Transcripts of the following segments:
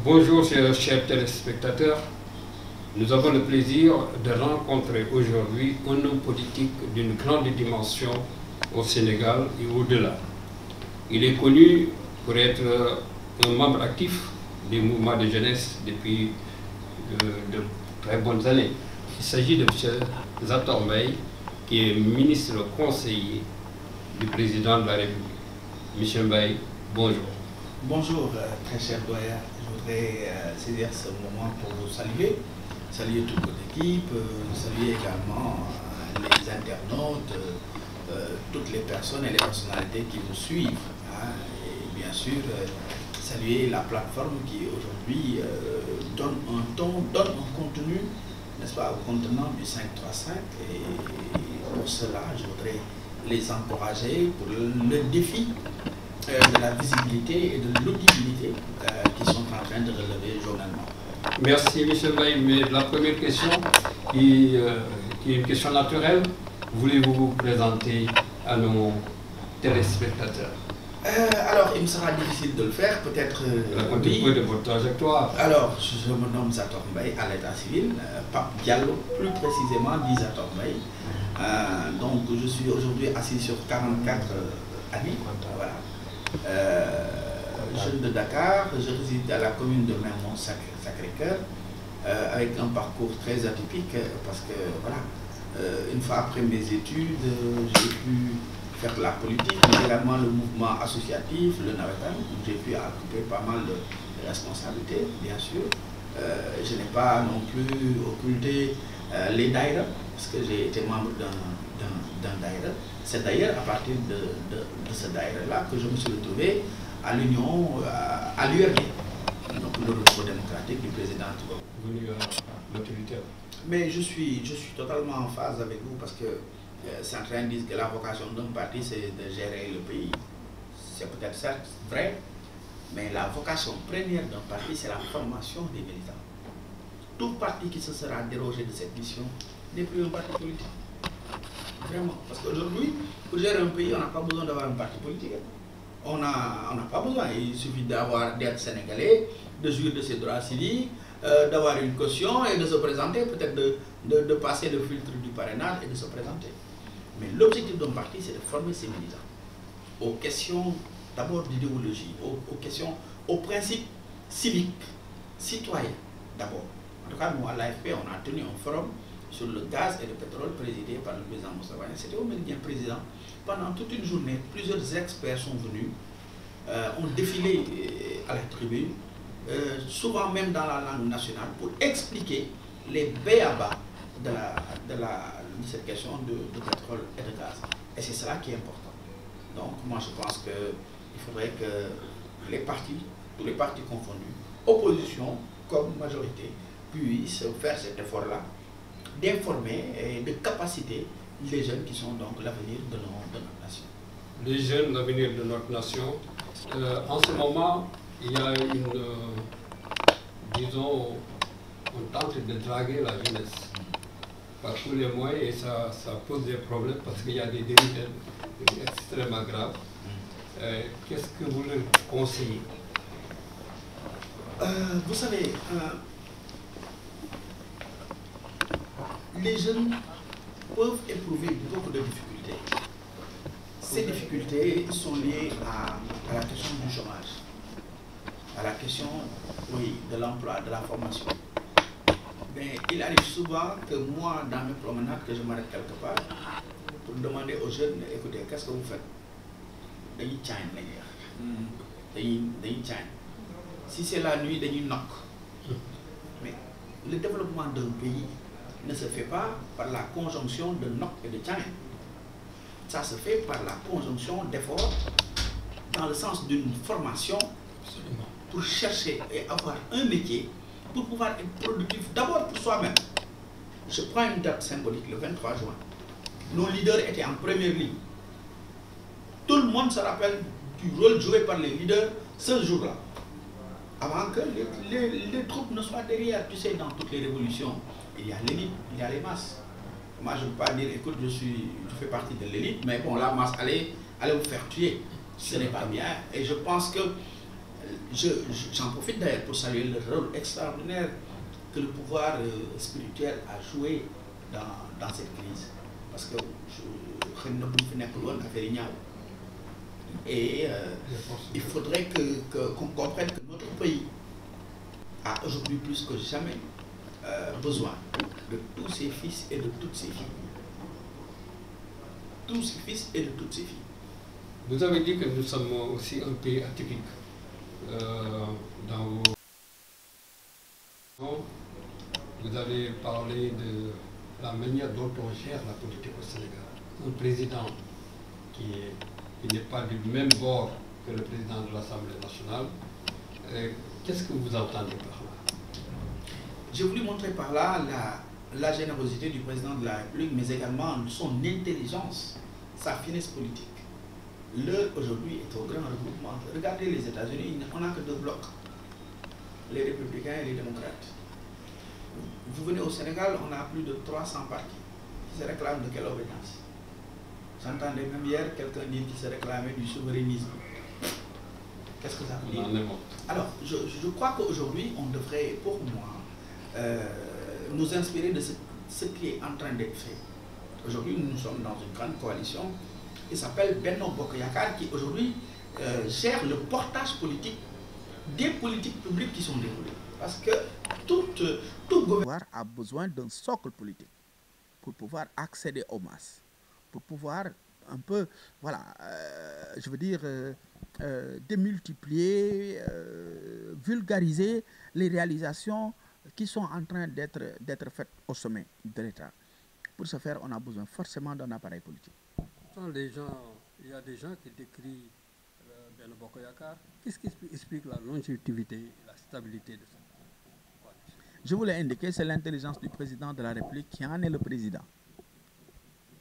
Bonjour chers téléspectateurs, nous avons le plaisir de rencontrer aujourd'hui un homme politique d'une grande dimension au Sénégal et au-delà. Il est connu pour être un membre actif des mouvements de jeunesse depuis de très bonnes années. Il s'agit de M. Zator Mbaye, qui est ministre conseiller du président de la République. M. Mbaye, bonjour. Bonjour, très cher doyen. Je voudrais saisir ce moment pour vous saluer toute votre équipe, saluer également les internautes, toutes les personnes et les personnalités qui vous suivent. Et bien sûr, saluer la plateforme qui aujourd'hui donne un ton, donne un contenu, n'est-ce pas, au contenant du 535. Et pour cela, je voudrais les encourager pour le défi de la visibilité et de l'audibilité qui sont en train de relever journellement. Merci M. Mbaye, mais la première question, qui est une question naturelle, voulez-vous vous présenter à nos téléspectateurs? Alors, il me sera difficile de le faire, peut-être... Racontez un peu de votre trajectoire. Alors, je me nomme Zator Mbaye à l'état civil, Pape Diallo, plus précisément dit Zator Mbaye. Donc, je suis aujourd'hui assis sur 44 années, voilà. Jeune de Dakar, je réside à la commune de Mermoz-Sacré-Cœur, avec un parcours très atypique parce que voilà, une fois après mes études, j'ai pu faire la politique, mais également le mouvement associatif, le Navetan, où j'ai pu occuper pas mal de responsabilités, bien sûr. Je n'ai pas non plus occulté les daïras, parce que j'ai été membre d'un daïra. C'est d'ailleurs à partir de ce daïra-là que je me suis retrouvé à l'Union, à l'URD, donc le renouveau démocratique du président Toubou. L'autorité. Mais je suis totalement en phase avec vous parce que certains disent que la vocation d'un parti c'est de gérer le pays. C'est peut-être certes vrai, mais la vocation première d'un parti c'est la formation des militants. Tout parti qui se sera dérogé de cette mission n'est plus un parti politique. Vraiment. Parce qu'aujourd'hui, pour gérer un pays, on n'a pas besoin d'avoir un parti politique. On n'a pas besoin. Il suffit d'être sénégalais, de jouir de ses droits civiques, d'avoir une caution et de se présenter, peut-être de passer le filtre du parrainage et de se présenter. Mais l'objectif d'un parti, c'est de former ses militants aux questions d'abord d'idéologie, aux questions, aux principes civiques, citoyens d'abord. En tout cas, nous, à l'AFP, on a tenu un forum sur le gaz et le pétrole présidé par le président Moussa Baye. C'était au Méridien président. Pendant toute une journée, plusieurs experts sont venus, ont défilé à la tribune, souvent même dans la langue nationale, pour expliquer les b.a.-ba de cette question de pétrole et de gaz. Et c'est cela qui est important. Donc moi je pense qu'il faudrait que les partis, tous les partis confondus, opposition comme majorité, puissent faire cet effort-là d'informer et de capaciter les jeunes qui sont donc l'avenir de notre nation. Les jeunes, l'avenir de notre nation. En ce moment, il y a disons, on tente de draguer la jeunesse par tous les moyens et ça pose des problèmes parce qu'il y a des dérives extrêmement graves. Qu'est-ce que vous leur conseillez? Vous savez, les jeunes peuvent éprouver beaucoup de difficultés. Ces difficultés sont liées à la question du chômage, à la question, oui, de l'emploi, de la formation. Mais il arrive souvent que moi, dans mes promenades, que je m'arrête quelque part pour demander aux jeunes, écoutez, qu'est-ce que vous faites? Si c'est la nuit, ils knock. Mais le développement d'un pays ne se fait pas par la conjonction de knock et de tchang. Ça se fait par la conjonction d'efforts dans le sens d'une formation pour chercher et avoir un métier pour pouvoir être productif d'abord pour soi-même. Je prends une date symbolique, le 23 juin. Nos leaders étaient en première ligne. Tout le monde se rappelle du rôle joué par les leaders ce jour-là. Avant que les troupes ne soient derrière. Tu sais, dans toutes les révolutions, il y a l'élite, il y a les masses. Moi, je ne peux pas dire, écoute, je fais partie de l'élite, mais bon, la masse, allez vous faire tuer. Ce n'est pas bien. Et je pense que, j'en profite d'ailleurs pour saluer le rôle extraordinaire que le pouvoir spirituel a joué dans cette crise. Parce que et il faudrait qu'on comprenne que notre pays a aujourd'hui plus que jamais besoin de tous ses fils et de toutes ses filles. Tous ses fils et de toutes ses filles. Vous avez dit que nous sommes aussi un pays atypique. Dans vos... Vous avez parlé de la manière dont on gère la politique au Sénégal. Un président qui n'est pas du même bord que le président de l'Assemblée nationale. Qu'est-ce que vous entendez par là? J'ai voulu montrer par là la générosité du président de la République, mais également son intelligence, sa finesse politique. L'heure aujourd'hui est au grand regroupement. Regardez les États-Unis, on n'a que deux blocs, les républicains et les démocrates. Vous venez au Sénégal, on a plus de 300 partis qui se réclament de quelle obédience? J'entendais même hier quelqu'un dire qu'il se réclamait du souverainisme. Qu'est-ce que ça veut dire? Alors, je crois qu'aujourd'hui, on devrait, pour moi, nous inspirer de ce qui est en train d'être fait. Aujourd'hui, nous sommes dans une grande coalition qui s'appelle Benno Bokk Yakaar, qui aujourd'hui gère le portage politique des politiques publiques qui sont déroulées. Parce que tout gouvernement a besoin d'un socle politique pour pouvoir accéder aux masses, pour pouvoir un peu, voilà, je veux dire, démultiplier, vulgariser les réalisations qui sont en train d'être faites au sommet de l'État. Pour ce faire, on a besoin forcément d'un appareil politique. Il y a des gens qui décrivent Benno Bokk Yakaar. Qu'est-ce qui explique la longévité, la stabilité de ça? Je vous l'ai indiqué, c'est l'intelligence du président de la République qui en est le président.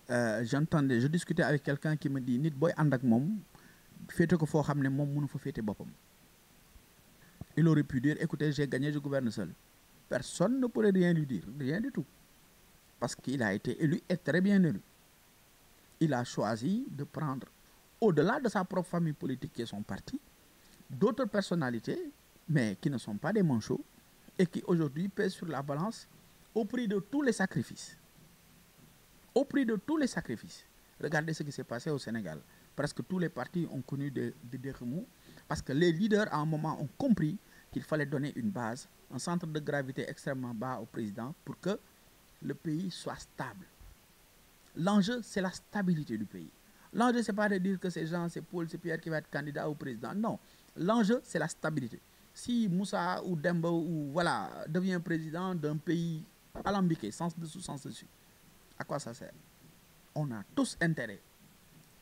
Je discutais avec quelqu'un qui me dit nit boy andak mom fété ko fo xamné mom mënu fa fété bopam. Il aurait pu dire écoutez, j'ai gagné, je gouverne seul. Personne ne pourrait rien lui dire, rien du tout. Parce qu'il a été élu et très bien élu. Il a choisi de prendre, au-delà de sa propre famille politique qui est son parti, d'autres personnalités, mais qui ne sont pas des manchots, et qui aujourd'hui pèsent sur la balance au prix de tous les sacrifices. Au prix de tous les sacrifices. Regardez ce qui s'est passé au Sénégal. Presque tous les partis ont connu des remous, parce que les leaders, à un moment, ont compris qu'il fallait donner une base, un centre de gravité extrêmement bas au président pour que le pays soit stable. L'enjeu, c'est la stabilité du pays. L'enjeu, ce n'est pas de dire que ces gens, c'est Paul, c'est Pierre qui va être candidat au président. Non. L'enjeu, c'est la stabilité. Si Moussa ou Demba ou voilà, devient président d'un pays alambiqué, sens dessous, sens dessus, à quoi ça sert? On a tous intérêt.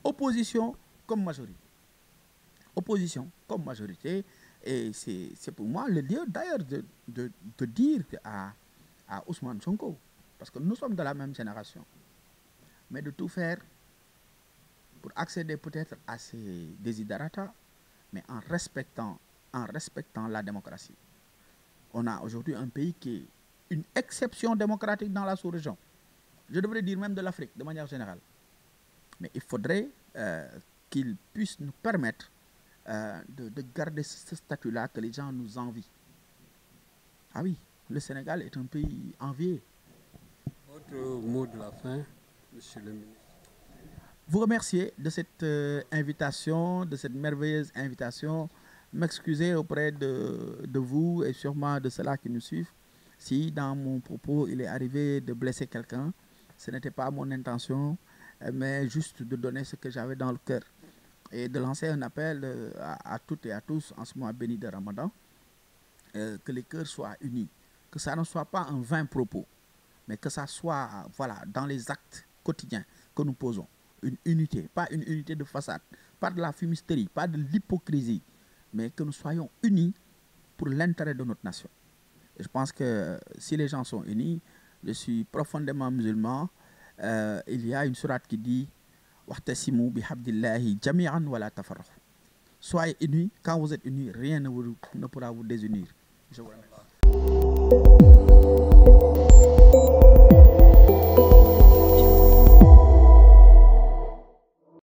Opposition comme majorité. Opposition comme majorité. Et c'est pour moi le lieu d'ailleurs de dire à Ousmane Sonko, parce que nous sommes de la même génération, mais de tout faire pour accéder peut-être à ces desiderata, mais en respectant la démocratie. On a aujourd'hui un pays qui est une exception démocratique dans la sous-région. Je devrais dire même de l'Afrique, de manière générale. Mais il faudrait qu'il puisse nous permettre de garder ce statut-là que les gens nous envient. Ah oui, le Sénégal est un pays envié. Votre mot de la fin, monsieur le ministre? Vous remercier de cette invitation, de cette merveilleuse invitation. M'excuser auprès de vous et sûrement de ceux-là qui nous suivent. Si dans mon propos, il est arrivé de blesser quelqu'un, ce n'était pas mon intention, mais juste de donner ce que j'avais dans le cœur. Et de lancer un appel à toutes et à tous en ce mois béni de Ramadan, que les cœurs soient unis, que ça ne soit pas un vain propos, mais que ça soit voilà, dans les actes quotidiens que nous posons. Une unité, pas une unité de façade, pas de la fumisterie, pas de l'hypocrisie, mais que nous soyons unis pour l'intérêt de notre nation. Et je pense que si les gens sont unis, je suis profondément musulman, il y a une sourate qui dit soyez unis, quand vous êtes unis, rien ne pourra vous désunir. Je vous remercie.